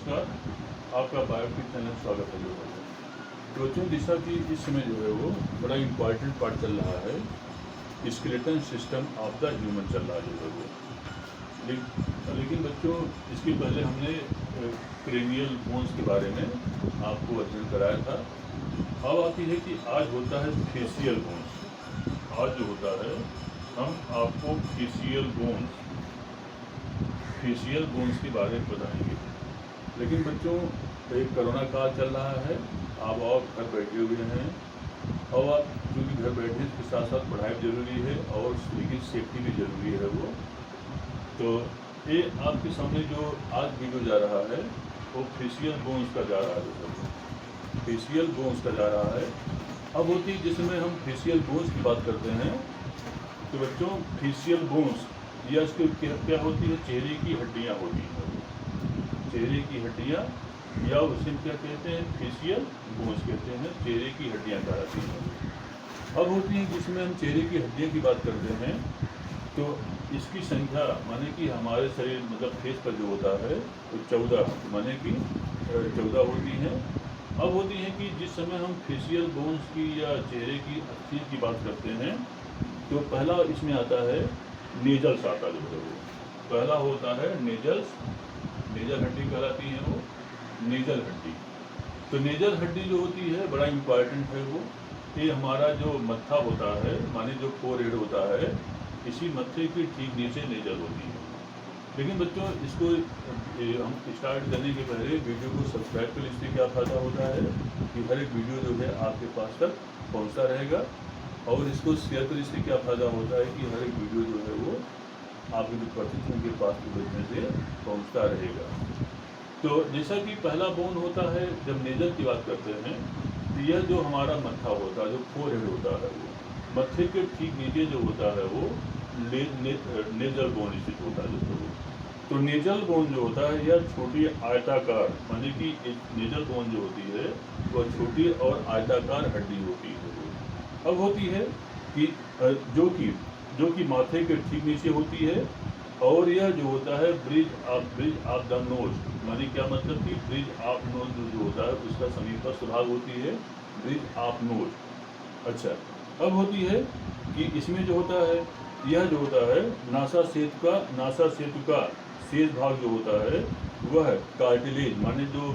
नमस्कार, आपका biotic channel स्वागत है जो है। तो बच्चों जैसा कि इस समय जो है वो बड़ा इम्पॉर्टेंट पार्ट चल रहा है, skeleton system of the human चल रहा है जो है वो। लेकिन बच्चों इसके पहले हमने क्रेनियल बोन्स के बारे में आपको अध्ययन कराया था। अब आती है कि आज होता है फेशियल बोन्स। आज जो होता है हम आपको फेशियल बोन्स के बारे में बताएंगे। लेकिन बच्चों एक कोरोना काल चल रहा है, आप और घर बैठे हुए हैं और आप क्योंकि घर बैठने के साथ साथ पढ़ाई जरूरी है और लेकिन सेफ्टी भी जरूरी है वो। तो ये आपके सामने जो आज वीडियो जा रहा है वो फेशियल बोन्स का जा रहा है, फेशियल बोन्स का जा रहा है। अब होती है जिसमें हम फेशियल बोन्स की बात करते हैं तो बच्चों फेशियल बोन्स या इसके क्या होती है, चेहरे की हड्डियाँ होती हैं, चेहरे की हड्डियाँ या उसे क्या कहते हैं, फेशियल बोन्स कहते हैं, चेहरे की हड्डियाँ कहलाती हैं। अब होती हैं जिसमें हम चेहरे की हड्डियों की बात करते हैं तो इसकी संख्या माने कि हमारे शरीर मतलब फेस पर जो होता है तो 14 माने कि 14 होती हैं। अब होती है कि जिस समय हम फेशियल बोन्स की या चेहरे की अस्थियों की बात करते हैं तो पहला इसमें आता है नेजल्स आता जो है वो। पहला होता है नेजल्स, नेजल हड्डी कहलाती है वो, नेजल हड्डी। तो नेजल हड्डी जो होती है बड़ा इम्पॉर्टेंट है वो। ये हमारा जो मत्था होता है माने जो फोरहेड होता है, इसी मत्थे के ठीक नीचे नेजल होती है। लेकिन बच्चों इसको हम स्टार्ट करने के पहले वीडियो को सब्सक्राइब कर इससे क्या फ़ायदा होता है कि हर एक वीडियो जो है आपके पास तक पहुंचता रहेगा, और इसको शेयर कर इससे क्या फ़ायदा होता है कि हर एक वीडियो जो है वो आपके जो परिचित उनके पास भेजने से पहुंचता रहेगा। तो जैसा कि पहला बोन होता है जब नेजल की बात करते हैं तो यह जो हमारा मत्था होता है, जो फोरहेड होता है वो, मत्थे के ठीक नीचे जो होता है वो नेजल बोन स्थित होता है जो वो। तो नेजल बोन जो होता है यह छोटी आयताकार माने कि नेजल बोन जो होती है वह छोटी और आयताकार हड्डी होती है वो। अब होती है कि जो कि माथे के ठीक नीचे होती है, और यह जो होता है ब्रिज ऑफ द नोज माने क्या मतलब कि ब्रिज ऑफ नोज जो होता है उसका समीपस्थ भाग होती है ब्रिज ऑफ नोज। अच्छा, अब होती है कि इसमें जो होता है यह जो होता है नासा सेतु का शेष भाग जो होता है वह कार्टिलेज माने जो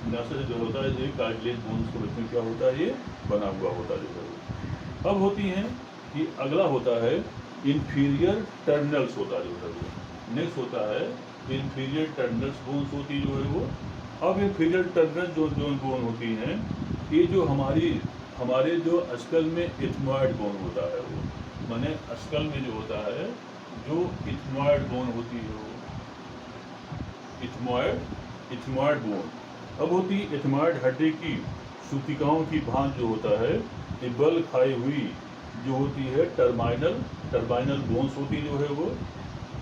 नासा से जो होता है ये कार्टिलेज बोन्स के बच्चों क्या होता है ये बना हुआ होता है जो है। अब होती हैं कि अगला होता है इंफीरियर टर्मिनल्स होता है जो है वो। नेक्स्ट होता है इंफीरियर टर्मिनल्स बोन्स होती जो है वो। अब इंफीरियर टर्मिनल जो बोन होती हैं ये जो हमारे जो स्कल में इथमॉइड बोन होता है वो, माने स्कल में जो होता है जो इथमॉइड बोन होती है वो, इथमॉइड बोन। अब होती है इथमॉइड हड्डी की सूतिकाओं की भांज जो होता है ये बल खाई हुई जो होती है टर्बाइनल बोन्स होती जो है वो।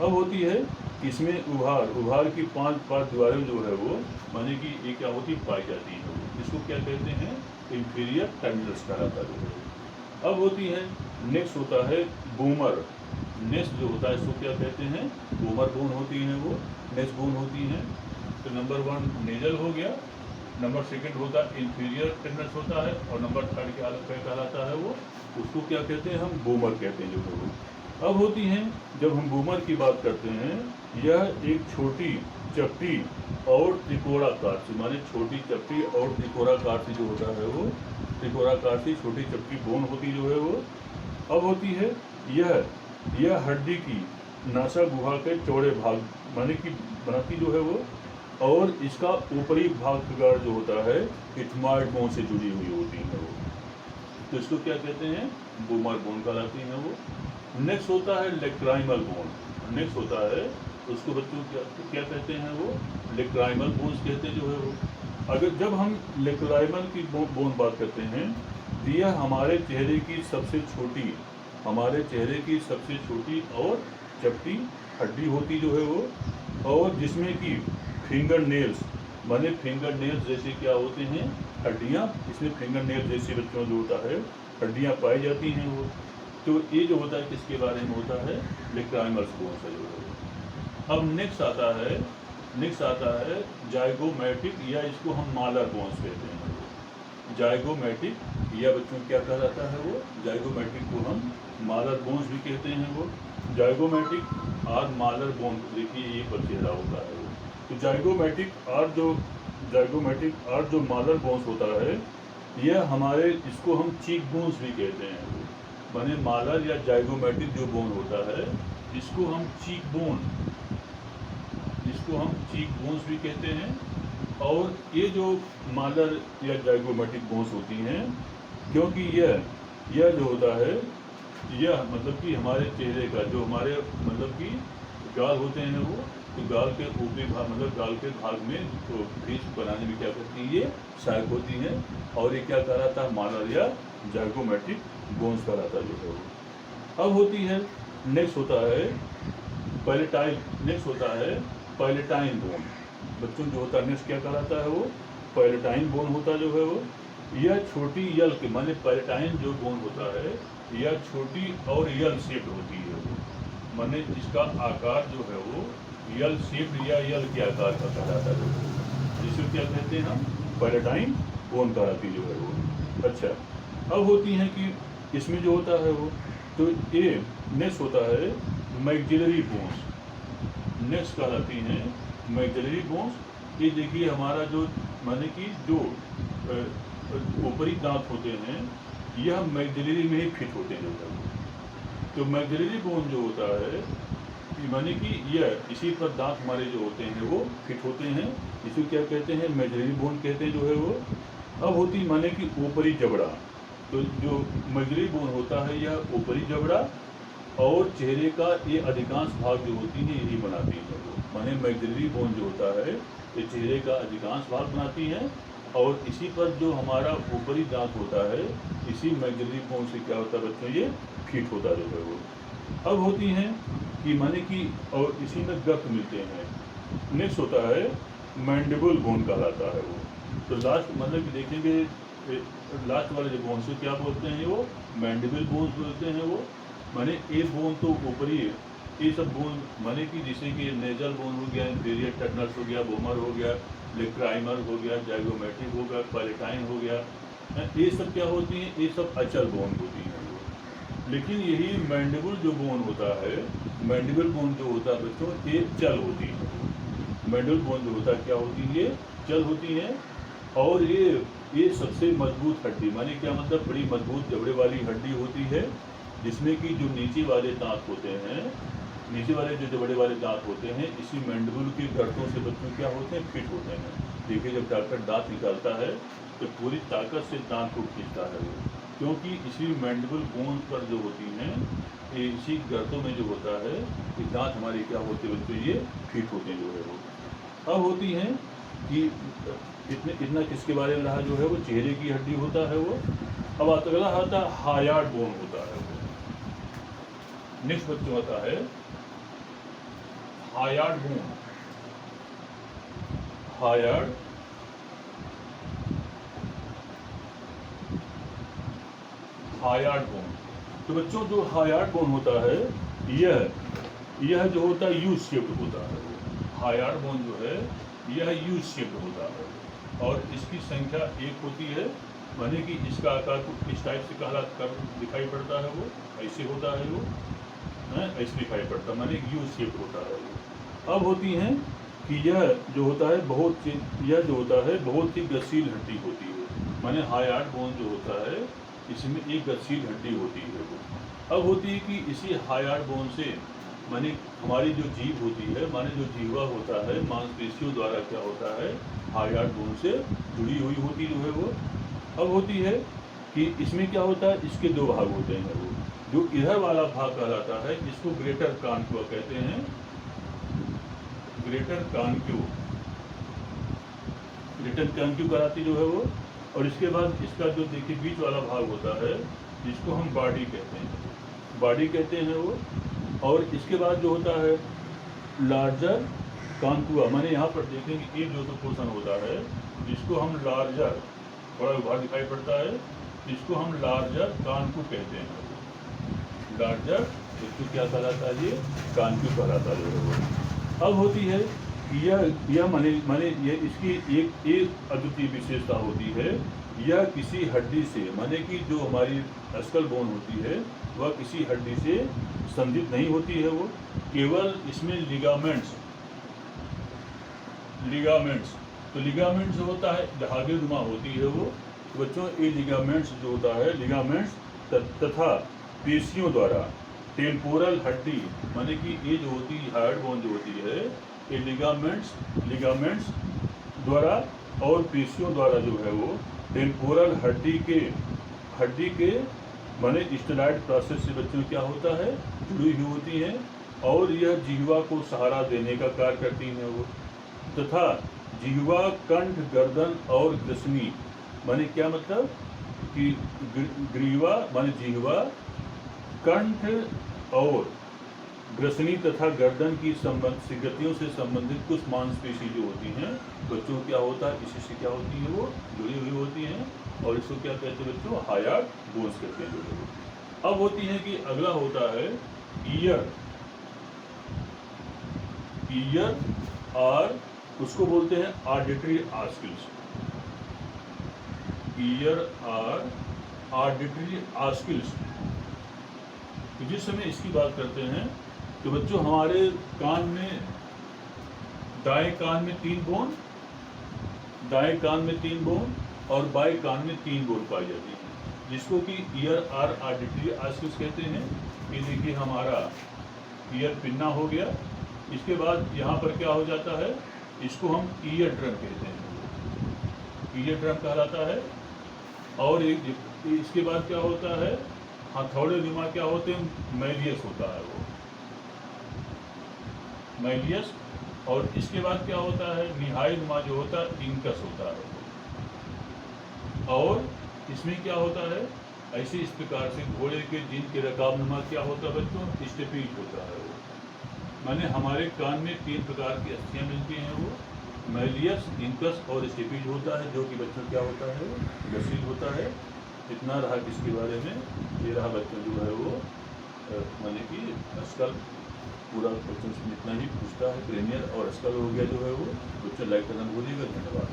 अब होती है इसमें उभार की 5 दीवारें जो है वो माने कि ये क्या होती पाई जाती है वो। इसको क्या कहते हैं, इंफीरियर टर्मिनल्स कहलाता है। अब होती है नेक्स्ट होता है बूमर। नेक्स्ट जो होता है इसको क्या कहते हैं, बूमर बोन होती है वो, नेक्स्ट बोन होती है। तो नंबर 1 नेजल हो गया, नंबर 2 होता है इंफीरियर टर्मिनल्स होता है, और नंबर 3 क्या कहलाता है वो, उसको क्या कहते हैं हम बूमर कहते हैं जो है वो। अब होती हैं जब हम बूमर की बात करते हैं यह एक छोटी चपटी और त्रिकोणाकार से माने छोटी चपटी और त्रिकोणाकार से जो होता है वो, त्रिकोणाकार से छोटी चपटी बोन होती जो है वो। अब होती है यह हड्डी की नासा गुहा के चौड़े भाग माने कि बनाती जो है वो, और इसका ऊपरी भाग का जो होता है इथमॉइड बोन से जुड़ी हुई होती है वो। तो इसको क्या कहते हैं, बूमर बोन कहलाती है वो। नेक्स्ट होता है लेक्राइमल बोन। नेक्स्ट होता है उसको बच्चों क्या कहते हैं वो, लेक्राइमल बोन्स कहते हैं जो है वो। अगर जब हम लेक्राइमल की बोन बात करते हैं तो यह हमारे चेहरे की सबसे छोटी और चपटी हड्डी होती जो है वो, और जिसमें कि फिंगर नेल्स माने फिंगर नेल्स जैसे क्या होते हैं हड्डियाँ, इसमें फिंगर नेल्स जैसे बच्चों जो होता है हड्डियाँ पाई जाती हैं वो। तो ये जो होता है किसके बारे में होता है, लेक्राइमल बोन से जो है। अब नेक्स्ट आता है नेक्स्ट आता है जाइगोमैटिक, या इसको हम मालर बोन्स कहते हैं। जाइगोमैटिक या बच्चों क्या कहलाता है वो, जाइगोमैटिक को हम मालर बोन्स भी कहते हैं। वो जाइगोमैटिक और मालर बोन, देखिए ये पर चेहरा होता है वो। तो जाइगोमैटिक और जो मालर बोन्स होता है, यह हमारे, इसको हम चीक बोन्स भी कहते हैं। वो माने मालर या जाइगोमैटिक जो बोन होता है, इसको हम चीक बोन्स भी कहते हैं। और ये जो मालर या जाइगोमैटिक बोन्स होती हैं, क्योंकि यह जो होता है, यह मतलब कि हमारे चेहरे का जो हमारे मतलब कि गाल होते हैं वो, तो गाल के ऊपरी भाग मतलब गाल के भाग में तो फेस बनाने में क्या करती है, ये सहायक होती है। और ये क्या कहलाता है, मालर या जाइगोमैटिक बोन्स कहलाता जो है वो। अब होती है, नेक्स्ट होता है पैलेटाइन बोन। बच्चों जो होता है नेक्स्ट क्या कहलाता है वो, पैलेटाइन बोन होता जो है वो। यह छोटी यल के माने पैलेटाइन जो बोन होता है, यह छोटी और यल शेप्ड होती है वो, माने इसका आकार जो है वो यल शेप्ड या यल के आकार का कहलाता है, जिसे क्या कहते हैं हम, पैलेटाइन बोन कहलाती जो है वो। अच्छा, अब होती हैं कि इसमें जो होता है वो, तो ये नेक्स्ट होता है मैक्सिलरी बोन्स। नेक्स्ट कहलाती हैं मैक्सिलरी बोन्स। ये देखिए हमारा जो माने कि जो ऊपरी दांत होते हैं, यह मैक्सिलरी में ही फिट होते हैं जो है। तो मैक्सिलरी बोन जो होता है, माने कि यह इसी पर दांत हमारे जो होते हैं वो फिट होते हैं, इसी क्या कहते हैं, मैक्सिलरी बोन कहते हैं जो है वो। अब होती माने कि ऊपरी जबड़ा। तो जो मैक्सिलरी बोन होता है, यह ऊपरी जबड़ा और चेहरे का ये अधिकांश भाग जो होती है यही बनाती है वो, माने मैक्सिलरी बोन जो होता है ये चेहरे का अधिकांश भाग बनाती है। और इसी पर जो हमारा ऊपरी दांत होता है, इसी मैक्सिलरी बोन से क्या होता है बच्चों, ये फिट होता जो है वो। अब होती हैं कि माने कि और इसी में गर्त मिलते हैं। नेक्स्ट होता है मैंडिबल बोन कहलाता है वो। तो लास्ट मतलब कि देखेंगे लास्ट वाले जो बोन से क्या बोलते हैं वो, मैंडिबल बोन्स बोलते हैं वो। माने ये बोन तो ऊपरी है, ये सब बोन माने कि जैसे कि नेजल बोन हो गया, इंफीरियर टर्नस हो गया, बोमर हो गया, लेक्राइमर हो गया, जाइगोमैटिक हो गया, पैलेटाइन हो गया, ये सब क्या होती हैं, ये सब अचल बोन होती हैं। लेकिन यही मैंडिबल जो बोन होता है, मैंडिबल बोन जो होता है बच्चों, ये चल होती है। मैंडिबल बोन जो होता है क्या होती है, ये चल होती है। और ये सबसे मजबूत हड्डी, माने क्या मतलब, बड़ी मजबूत जबड़े वाली हड्डी होती है, जिसमें कि जो नीचे वाले दांत होते हैं, नीचे वाले जो जबड़े वाले दांत होते हैं, इसी मैंडिबल के गर्तों से बच्चों क्या होते हैं, फिट होते हैं। देखिए जब डॉक्टर दांत निकालता है तो पूरी ताकत से दांत को खींचता है वो, क्योंकि इसी मैंडिबल बोन पर जो होती हैं, इसी गर्तों में जो होता है, ये दांत हमारे क्या होते हैं बच्चों, ये फिट होते हैं जो है वो। अब होती हैं कि इतना किसके बारे में रहा जो है वो, चेहरे की हड्डी होता है वो। अब अगला आता है हायार्ड बोन होता है वो। नेक्स्ट बच्चों आता है हायार्ड बोन। हायार्ड बोन। तो बच्चों जो हायार्ड बोन होता है, यह जो होता है यू शेप्ड होता है। हायार्ड बोन जो है यह यू शेप्ड होता है, और इसकी संख्या 1 होती है, माने कि इसका आकार कुछ इस टाइप से कर दिखाई पड़ता है वो, ऐसे होता है वो, ऐसे दिखाई पड़ता है, माने यू शेप होता है वो। अब होती हैं कि यह जो होता है बहुत ही गतिशील हड्डी होती है, माने हायार्ड बोन जो होता है इसमें एक गतिशील हड्डी होती है वो। अब होती है कि इसी हायार्ड बोन से माने हमारी जो जीभ होती है, माने जो जीवा होता है, मांसपेशियों द्वारा क्या होता है, हायार्ड बोन से जुड़ी हुई होती जो है वो। अब होती है कि इसमें क्या होता है, इसके 2 भाग होते हैं वो। जो इधर वाला भाग कहलाता है, इसको ग्रेटर कॉन्क्यू कहते हैं, ग्रेटर कॉन्क्यू कहलाती जो है वो। और इसके बाद इसका जो देखिए बीच वाला भाग होता है, जिसको हम बॉडी कहते हैं वो। और इसके बाद जो होता है लार्जर कांकुआ, माने यहाँ पर देखेंगे एक जो तो पोर्शन होता है, जिसको हम लार्जर, बड़ा विभाग दिखाई पड़ता है, इसको हम लार्जर कांकू कहते हैं। लार्जर इसको क्या कहलाता है, ये कांकू कहलाता है वो। अब होती है यह माने माने ये इसकी एक अद्वितीय विशेषता होती है। यह किसी हड्डी से, माने कि जो हमारी स्कल बोन होती है वह किसी हड्डी से संधित नहीं होती है। वो केवल इसमें लिगामेंट्स तो लिगामेंट्स जो होता है धागे नुमा होती है वो। तो बच्चों ये लिगामेंट्स जो होता है, लिगामेंट्स तथा पेशियों द्वारा टेम्पोरल हड्डी, माने कि ये जो होती है हार्ड बोन जो होती है, ये लिगामेंट्स द्वारा और पेशियों द्वारा जो है वो टेम्पोरल हड्डी के माने स्टेरॉयड प्रोसेस से बच्चों क्या होता है, जुड़ी हुई होती हैं। और यह जिह्वा को सहारा देने का कार्य करती हैं वो। तथा जिह्वा, कंठ, गर्दन और ग्रसनी, माने क्या मतलब कि ग्रीवा माने जिह्वा, कंठ और ग्रसनी तथा गर्दन की गतियों से संबंधित कुछ मांसपेशी जो होती हैं बच्चों क्या होता है, इसी से क्या होती है वो जुड़ी हुई होती हैं। और इसको क्या कहते हैं बच्चों, हायार्ड बोन्स कहते हैं जुड़े हुए। अब होती है कि अगला होता है ईयर और उसको बोलते हैं ऑडिटरी ऑस्कल्स। ईयर और ऑडिटरी ऑस्कल्स। जिस समय इसकी बात करते हैं तो बच्चों हमारे कान में, दाएं कान में 3 बोन, दाएं कान में 3 बोन और बाएं कान में 3 बोन पाई जाती है, जिसको कि ईयर और ऑडिटरी ऑस्कल्स कहते हैं। ये देखिए हमारा ईयर पिन्ना हो गया। इसके बाद यहाँ पर क्या हो जाता है, इसको हम ईयर ड्रम कहते हैं, ईयर ड्रम कहलाता है। और इसके बाद क्या होता है, हथौड़े नुमा क्या होते हैं, मैलियस होता है वो, मैलियस। और इसके बाद क्या होता है, निहाई नुमा जो होता है इंकस होता है वो। और इसमें क्या होता है, ऐसे इस प्रकार से घोड़े के जिन के रकाब नुमा क्या होता है बच्चों, स्टेपीज होता है वो। माने हमारे कान में 3 प्रकार की अस्थियाँ मिलती हैं वो, मैलियस, इंकस और स्टेपीज होता है, जो कि बच्चों क्या होता है, गसील होता है। इतना रहा किसके बारे में, ये रहा बच्चों जो है वो माने कि स्कल, पूरा क्वेश्चन इतना ही पूछता है, क्रेनियल और स्कल हो गया जो है वो। बच्चों लाइक करना भूलिएगा। धन्यवाद।